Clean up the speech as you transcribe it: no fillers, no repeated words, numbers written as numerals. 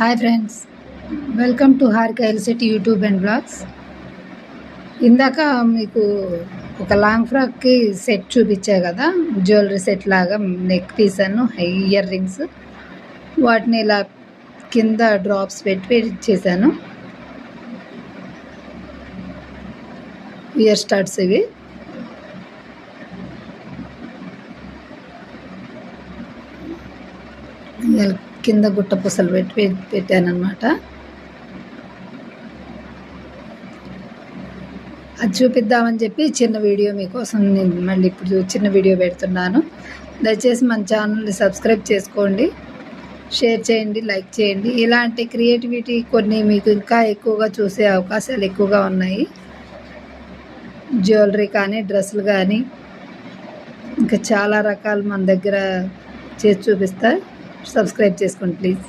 Hi friends, welcome to Harika ఎల్సెట్ YouTube and blogs. ఇందాక మీకు ఒక లాంగ్ ఫ్రాక్కి సెట్ చూపించా కదా, జ్యువెలరీ సెట్ లాగా నెక్ పీస్ అను ఇయర్ రింగ్స్. వాటిని ఇలా కింద డ్రాప్స్ పెట్టి చేశాను. ఇయర్ స్టార్ట్స్ ఇవి. కింద గుట్ట పూసలు పెట్టానమాట. అది చూపిద్దామని చెప్పి చిన్న వీడియో మీకోసం నేను మళ్ళీ ఇప్పుడు చిన్న వీడియో పెడుతున్నాను. దయచేసి మన ఛానల్ని సబ్స్క్రైబ్ చేసుకోండి, షేర్ చేయండి, లైక్ చేయండి. ఇలాంటి క్రియేటివిటీ కొన్ని మీకు ఇంకా ఎక్కువగా చూసే అవకాశాలు ఎక్కువగా ఉన్నాయి. జ్యువెలరీ కానీ, డ్రెస్సులు కానీ, ఇంకా చాలా రకాలు మన దగ్గర చేసి చూపిస్తా. సబ్స్క్రైబ్ చేసుకోండి ప్లీజ్.